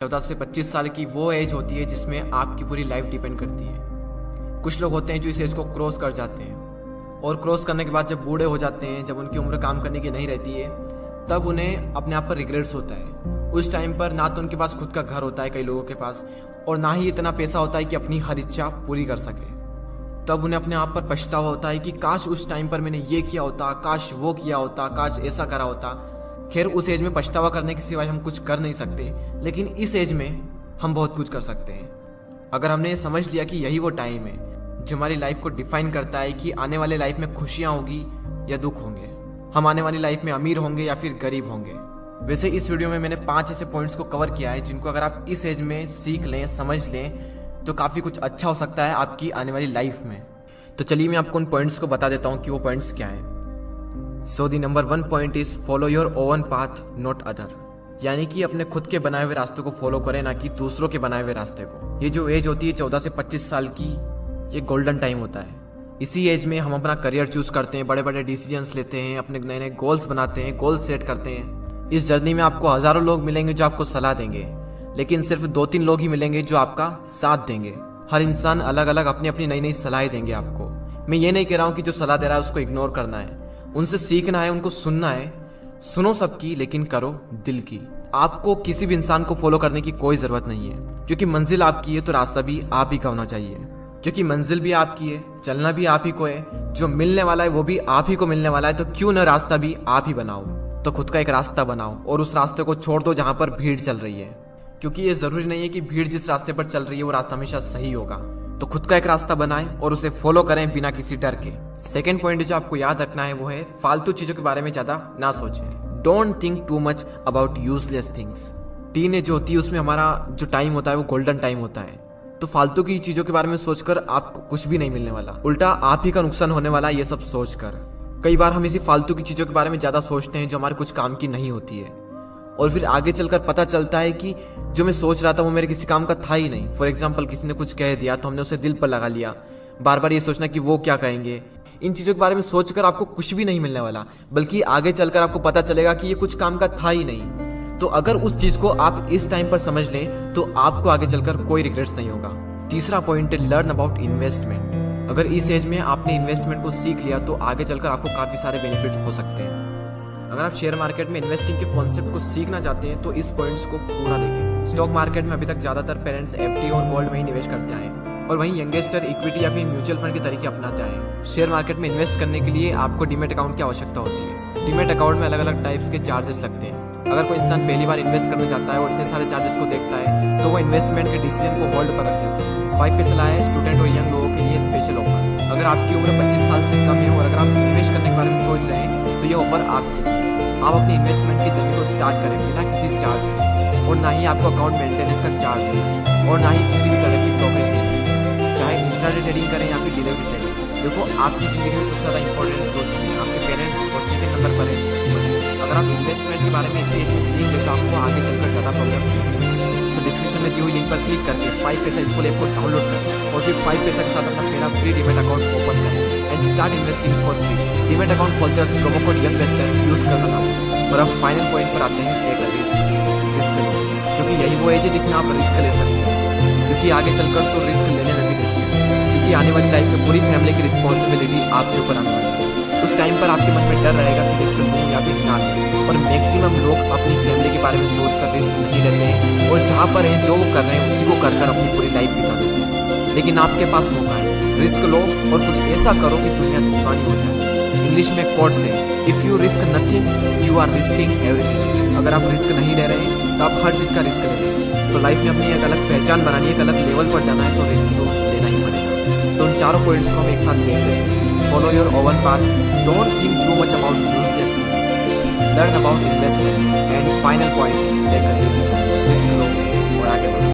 14 से 25 साल की वो एज होती है जिसमें आपकी पूरी लाइफ डिपेंड करती है। कुछ लोग होते हैं जो इस एज को क्रॉस कर जाते हैं और क्रॉस करने के बाद जब बूढ़े हो जाते हैं, जब उनकी उम्र काम करने की नहीं रहती है, तब उन्हें अपने आप पर रिग्रेट्स होता है। उस टाइम पर ना तो उनके पास खुद का घर होता है कई लोगों के पास, और ना ही इतना पैसा होता है कि अपनी हर इच्छा पूरी कर सके। तब उन्हें अपने आप पर पछतावा होता है कि काश उस टाइम पर मैंने ये किया होता, काश वो किया होता, काश ऐसा करा होता। खैर, उस एज में पछतावा करने के सिवाय हम कुछ कर नहीं सकते, लेकिन इस एज में हम बहुत कुछ कर सकते हैं। अगर हमने समझ लिया कि यही वो टाइम है जो हमारी लाइफ को डिफाइन करता है कि आने वाले लाइफ में खुशियाँ होगी या दुख होंगे, हम आने वाली लाइफ में अमीर होंगे या फिर गरीब होंगे। वैसे इस वीडियो में मैंने 5 ऐसे पॉइंट्स को कवर किया है जिनको अगर आप इस एज में सीख लें, समझ लें, तो काफ़ी कुछ अच्छा हो सकता है आपकी आने वाली लाइफ में। तो चलिए मैं आपको उन पॉइंट्स को बता देता हूँ कि वो पॉइंट्स क्या हैं। So the number 1 point is follow your own path not other, यानी कि अपने खुद के बनाए हुए रास्ते को फॉलो करें, ना कि दूसरों के बनाए हुए रास्ते को। ये जो एज होती है 14 से 25 साल की, ये गोल्डन टाइम होता है। इसी एज में हम अपना करियर चूज करते हैं, बड़े बड़े डिसीजंस लेते हैं, अपने नए नए गोल्स बनाते हैं, गोल सेट करते हैं। इस जर्नी में आपको हजारों लोग मिलेंगे जो आपको सलाह देंगे, लेकिन सिर्फ 2-3 लोग ही मिलेंगे जो आपका साथ देंगे। हर इंसान अलग अलग अपनी अपनी नई नई सलाहें देंगे आपको। मैं ये नहीं कह रहा हूँ कि जो सलाह दे रहा है उसको इग्नोर करना है, उनसे सीखना है, उनको सुनना है। सुनो सबकी, लेकिन करो दिल की। आपको किसी भी इंसान को फॉलो करने की कोई जरूरत नहीं है, क्योंकि मंजिल आपकी है तो रास्ता भी आप ही का होना चाहिए। क्योंकि मंजिल भी आपकी है, चलना भी आप ही को है, जो मिलने वाला है वो भी आप ही को मिलने वाला है। तो क्यों न रास्ता भी आप ही बनाओ। तो खुद का एक रास्ता बनाओ और उस रास्ते को छोड़ दो जहां पर भीड़ चल रही है, क्योंकि ये जरूरी नहीं है कि भीड़ जिस रास्ते पर चल रही है वो रास्ता हमेशा सही होगा। तो खुद का एक रास्ता बनाएं और उसे फॉलो करें बिना किसी डर के। सेकंड पॉइंट जो आपको याद रखना है वो है फालतू चीजों के बारे में ज्यादा ना सोचें। Don't think too much about useless things. Teenage जो होती है उसमें हमारा जो टाइम होता है वो गोल्डन टाइम होता है। तो फालतू की चीजों के बारे में सोचकर आपको कुछ भी नहीं मिलने वाला, उल्टा आप ही का नुकसान होने वाला है ये सब सोचकर। कई बार हम इसी फालतू की चीजों के बारे में ज्यादा सोचते हैं जो हमारे कुछ काम की नहीं होती है, और फिर आगे चलकर पता चलता है कि जो मैं सोच रहा था वो मेरे किसी काम का था ही नहीं। फॉर एग्जाम्पल, किसी ने कुछ कह दिया तो हमने उसे दिल पर लगा लिया, बार बार ये सोचना कि वो क्या कहेंगे। इन चीजों के बारे में सोचकर आपको कुछ भी नहीं मिलने वाला, बल्कि आगे चलकर आपको पता चलेगा कि ये कुछ काम का था ही नहीं। तो अगर उस चीज को आप इस टाइम पर समझ लें तो आपको आगे चलकर कोई रिग्रेट्स नहीं होगा। तीसरा पॉइंट है लर्न अबाउट इन्वेस्टमेंट। अगर इस एज में आपने इन्वेस्टमेंट को सीख लिया तो आगे चलकर आपको काफी सारे बेनिफिट हो सकते हैं। अगर आप शेयर मार्केट में इन्वेस्टिंग के कॉन्सेप्ट को सीखना चाहते हैं तो इस पॉइंट्स को पूरा देखें। स्टॉक मार्केट में अभी तक ज्यादातर पेरेंट्स एफडी और गोल्ड में ही निवेश करते आए, और वहीं यंगेस्टर इक्विटी या फिर म्यूचुअल फंड के तरीके अपनाते आए। शेयर मार्केट में इन्वेस्ट करने के लिए आपको डीमैट अकाउंट की आवश्यकता होती है। डीमैट अकाउंट में अलग अलग टाइप्स के चार्जेस लगते हैं। अगर कोई इंसान पहली बार इन्वेस्ट करना चाहता है और इतने सारे चार्जेस को देखता है तो वो इन्वेस्टमेंट के डिसीजन को होल्ड पर रख देता है। 5 पैसे लाया है स्टूडेंट और यंग लोगों के लिए स्पेशल ऑफर। अगर आपकी उम्र 25 साल से कम है और अगर आप निवेश करने के बारे में सोच रहे हैं तो ये ऑफर आपके लिए। आप अपनी इन्वेस्टमेंट की जर्नी को स्टार्ट करें बिना किसी चार्ज के, और ना ही आपको अकाउंट मेंटेनेंस का चार्ज है, और ना ही किसी भी तरह की ब्रोकरेज देनी, चाहे इंट्राडे ट्रेडिंग करें या फिर डिलीवरी ट्रेडिंग। देखो, आपकी जिंदगी में सबसे ज्यादा इंपॉर्टेंट दो चीजें आपके पेरेंट्स और सेकंड नंबर पर है मनी। अगर आप इन्वेस्टमेंट के बारे में इसी एज में सीख ले तो आपको आगे चलकर ज्यादा प्रॉब्लम नहीं। तो डिस्क्रिप्शन में दी हुई लिंक पर क्लिक करके 5 पैसा स्कूल ऐप को डाउनलोड करें और फिर 5 पैसा के साथ अपना पहला फ्री डीमैट अकाउंट ओपन करें and start investing for free. Demat account खोलते वक्त प्रोमो कोड यंगवेस्टर यूज करना ना हो। और अब फाइनल पॉइंट पर आते हैं, एक रिस्क लो, क्योंकि यही वो एज है जिसमें आप रिस्क ले सकते हैं। क्योंकि आगे चलकर तो रिस्क लेने में भी रिस्क है, क्योंकि आने वाली लाइफ में पूरी फैमिली की रिस्पॉन्सिबिलिटी आपके ऊपर आने वाली है। उस टाइम पर आपके मन में डर रहेगा कि रिस्क लूं या फिर ना लूं, और मैक्सिमम लोग अपनी फैमिली के बारे में सोचकर रिस्क नहीं लेते हैं, और जहाँ पर हैं जो वो कर रहे हैं उसी को कर अपनी पूरी लाइफ बिता देते हैं। लेकिन आपके पास मौका है, रिस्क लो और कुछ ऐसा करो कि दुनिया दीवानी हो जाए। इंग्लिश में कोट्स है, if you risk nothing you are risking everything. अगर आप रिस्क नहीं ले रहे हैं तो आप हर चीज का रिस्क ले रहे हैं। तो लाइफ में अपनी एक अलग पहचान बनानी है, एक अलग लेवल पर जाना है, तो रिस्क तो लेना ही पड़ेगा। तो उन चारों पॉइंट्स को हम एक साथ देख रहे हैं। Follow your own path, don't think too much about useless things, learn about investment, and final point, take a risk.